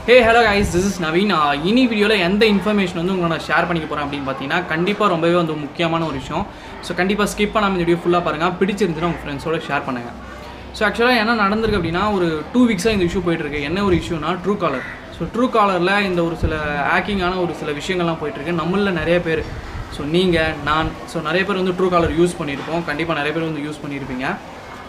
Hey hello guys, this is naveen. இனி வீடியோவில் எந்த இன்ஃபர்மேஷன் வந்து உங்களை நான் ஷேர் பண்ணிக்க போகிறேன் அப்படின்னு பார்த்தீங்கன்னா கண்டிப்பாக ரொம்பவே வந்து முக்கியமான ஒரு விஷயம். ஸோ கண்டிப்பாக ஸ்கிப் பண்ணாமல் இந்த வீடியோ ஃபுல்லாக பாருங்கள். பிடிச்சிருந்துச்சுன்னா உங்கள் ஃப்ரெண்ட்ஸோட ஷேர் பண்ணுங்கள். ஸோ ஆக்சுவலாக என்ன நடந்திருக்கு அப்படின்னா ஒரு 2 வீக்ஸாக இந்த இஷ்யூ போயிட்டுருக்கு. என்ன ஒரு இஷ்யூனா Truecaller. ஸோ Truecaller இந்த ஒரு சில ஹேக்கிங்கான ஒரு சில விஷயங்கள்லாம் போயிட்டுருக்கு. நம்மளில் நிறைய பேர், ஸோ நீங்கள் நான் நிறைய பேர் வந்து Truecaller யூஸ் பண்ணியிருப்போம். கண்டிப்பாக நிறைய பேர் வந்து யூஸ் பண்ணியிருப்பீங்க.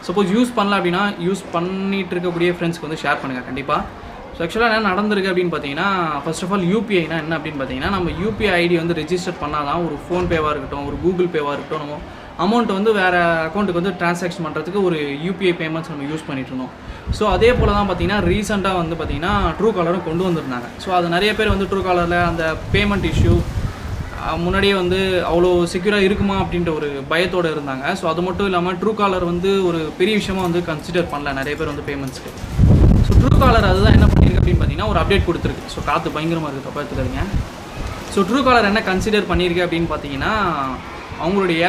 சப்போஸ் யூஸ் பண்ணல அப்படின்னா யூஸ் பண்ணிகிட்டு இருக்கக்கூடிய ஃப்ரெண்ட்ஸ்க்கு வந்து ஷேர் பண்ணுங்கள் கண்டிப்பாக. ஸோ ஆக்சுவலாக என்ன நடந்திருக்கு அப்படின்னு பார்த்தீங்கன்னா, ஃபர்ஸ்ட் ஆஃப் ஆல் யூபிஐனா என்ன அப்படின்னு பார்த்தீங்கன்னா, நம்ம யூபிஐ ஐடி வந்து ரெஜிஸ்டர் பண்ணால் தான் ஒரு ஃபோன்பேவாக இருக்கட்டும், ஒரு கூகுள் பேவாக இருக்கட்டும், நம்ம அமௌண்ட் வந்து வேறு அக்கௌண்ட்டுக்கு வந்து ட்ரான்சாக்ஷன் பண்ணுறதுக்கு ஒரு யூபிஐ பேமெண்ட்ஸ் நம்ம யூஸ் பண்ணிட்டு இருந்தோம். ஸோ அதே போல் தான் பார்த்தீங்கன்னா ரீசெண்டாக வந்து பார்த்தீங்கன்னா Truecallerம் கொண்டு வந்திருந்தாங்க. ஸோ அது நிறைய பேர் வந்து Truecallerல அந்த பேமெண்ட் இஷ்யூ முன்னாடியே வந்து அவ்வளோ செக்யூராக இருக்குமா அப்படின்ற ஒரு பயத்தோடு இருந்தாங்க. ஸோ அது மட்டும் இல்லாமல் Truecaller வந்து ஒரு பெரிய விஷயமாக வந்து கன்சிடர் பண்ணல நிறைய பேர் வந்து பேமெண்ட்ஸ்க்கு. ஸோ Truecaller அதுதான் என்ன பண்ணியிருக்கு அப்படின்னு பார்த்தீங்கன்னா ஒரு அப்டேட் கொடுத்துருக்கு. ஸோ காற்று பயங்கரமாக இருக்குது, தப்பாக எடுத்துக்காதீங்க. ஸோ Truecaller என்ன கன்சிடர் பண்ணியிருக்கு அப்படின்னு பார்த்தீங்கன்னா அவங்களுடைய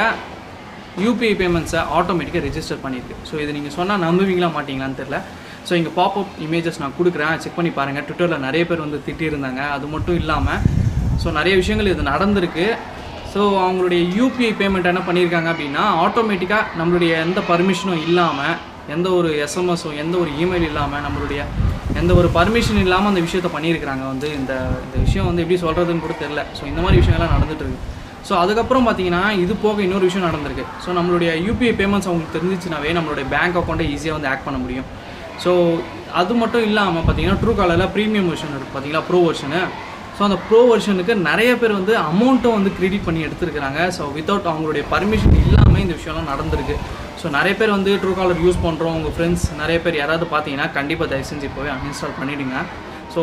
யூபிஐ பேமெண்ட்ஸை ஆட்டோமேட்டிக்காக ரெஜிஸ்டர் பண்ணியிருக்கு. ஸோ இது நீங்கள் சொன்னால் நம்புவீங்களா மாட்டிங்களான்னு தெரில. ஸோ இங்கே பாப்அப் இமேஜஸ் நான் கொடுக்குறேன், செக் பண்ணி பாருங்கள். ட்விட்டரில் நிறைய பேர் வந்து திட்டியிருந்தாங்க. அது மட்டும் இல்லாமல் ஸோ நிறைய விஷயங்கள் இது நடந்திருக்கு. ஸோ அவங்களுடைய யூபிஐ பேமெண்ட் என்ன பண்ணியிருக்காங்க அப்படின்னா ஆட்டோமேட்டிக்காக நம்மளுடைய எந்த பர்மிஷனும் இல்லாமல், எந்த ஒரு எஸ்எம்எஸோ எந்த ஒரு இமெயில் இல்லாமல், நம்மளுடைய எந்த ஒரு பர்மிஷன் இல்லாமல் அந்த விஷயத்தை பண்ணியிருக்கிறாங்க. வந்து இந்த விஷயம் வந்து எப்படி சொல்கிறதுன்னு கூட தெரில. ஸோ இந்த மாதிரி விஷயங்கள்லாம் நடந்துகிட்ருக்கு. ஸோ அதுக்கப்புறம் பார்த்தீங்கன்னா இது போக இன்னொரு விஷயம் நடந்திருக்கு. ஸோ நம்மளுடைய யூபிஐ பேமெண்ட்ஸ் அவங்களுக்கு தெரிஞ்சிச்சுனாவே நம்மளுடைய பேங்க் அக்கௌண்ட்டை ஈஸியாக வந்து ஆக்ட் பண்ண முடியும். ஸோ அது மட்டும் இல்லாமல் பார்த்தீங்கன்னா Truecallerல ப்ரீமியம் வெர்ஷன் இருக்குது பார்த்தீங்களா, ப்ரோ வெர்ஷனு. ஸோ அந்த ப்ரோ வெர்ஷனுக்கு நிறைய பேர் வந்து அமௌண்ட்டும் வந்து கிரெடிட் பண்ணி எடுத்துருக்கிறாங்க. ஸோ வித்தவுட் அவங்களுடைய பர்மிஷன் இல்லாமல் இந்த விஷயம்லாம் நடந்திருக்கு. ஸோ நிறைய பேர் வந்து Truecaller யூஸ் பண்ணுறோம், உங்கள் ஃப்ரெண்ட்ஸ் நிறைய பேர் யாராவது பார்த்தீங்கன்னா கண்டிப்பாக தயவு செஞ்சு போய் அன்இன்ஸ்டால் பண்ணிவிடுங்க. ஸோ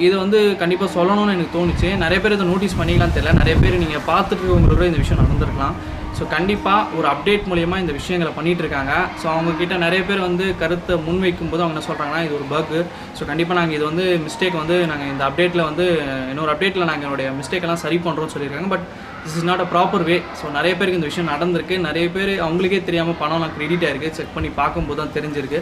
இது வந்து கண்டிப்பாக சொல்லணும்னு எனக்கு தோணுச்சு. நிறைய பேர் இதை நோட்டீஸ் பண்ணிக்கலாம்னு தெரியல. நிறைய பேர் நீங்கள் பார்த்துட்டு உங்களோட இந்த விஷயம் நடந்திருக்கலாம். ஸோ கண்டிப்பாக ஒரு அப்டேட் மூலயமா இந்த விஷயங்களை பண்ணிகிட்ருக்காங்க. ஸோ அவங்கக்கிட்ட நிறைய பேர் வந்து கருத்தை முன்வைக்கும்போது அவங்க என்ன சொல்கிறாங்கன்னா இது ஒரு பக்கு. ஸோ கண்டிப்பாக நாங்கள் இது வந்து மிஸ்டேக் வந்து நாங்கள் இந்த அப்டேட்டில் வந்து இன்னொரு அப்டேட்டில் நாங்கள் என்னுடைய மிஸ்டேக்கெல்லாம் சரி பண்ணுறோம்னு சொல்லியிருக்காங்க. But this is not a proper way. So நிறைய பேருக்கு இந்த விஷயம் நடந்திருக்கு. நிறைய பேர் அவங்களுக்கே தெரியாமல் பணம்லாம் கிரெடிட் ஆகிருக்கு. செக் பண்ணி பார்க்கும்போது தான் தெரிஞ்சிருக்கு.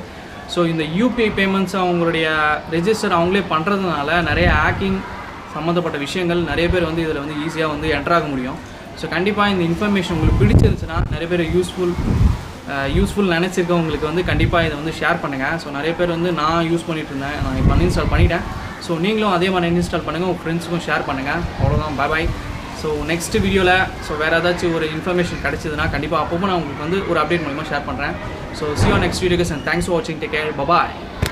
ஸோ இந்த யூபிஐ பேமெண்ட்ஸ் அவங்களுடைய ரெஜிஸ்டர் அவங்களே பண்ணுறதுனால நிறைய ஹேக்கிங் சம்மந்தப்பட்ட விஷயங்கள் நிறைய பேர் வந்து இதில் வந்து ஈஸியாக வந்து என்ட்ராக முடியும். ஸோ கண்டிப்பாக இந்த இன்ஃபர்மேஷன் உங்களுக்கு பிடிச்சிருந்துச்சுன்னா நிறைய பேர் யூஸ்ஃபுல் நினச்சிருக்கவங்களுக்கு வந்து கண்டிப்பாக இதை வந்து ஷேர் பண்ணுங்கள். ஸோ நிறைய பேர் வந்து நான் யூஸ் பண்ணிகிட்டு இருந்தேன், நான் இப்போ அன்இன்ஸ்டால் பண்ணிட்டேன். ஸோ நீங்களும் அதே மாதிரி இன்ஸ்டால் பண்ணுங்கள், உங்கள் ஃப்ரெண்ட்ஸுக்கும் ஷேர் பண்ணுங்கள். அவ்வளோதான், பாய். ஸோ நெக்ஸ்ட் வீடியோவில் வேறு ஏதாச்சும் ஒரு இன்ஃபர்மேஷன் கிடச்சிதுன்னா கண்டிப்பாக அப்போ நான் உங்களுக்கு வந்து ஒரு அப்டேட் மூலமாக ஷேர் பண்ணுறேன். So see you on next video guys and thanks for watching. Take care. Bye bye.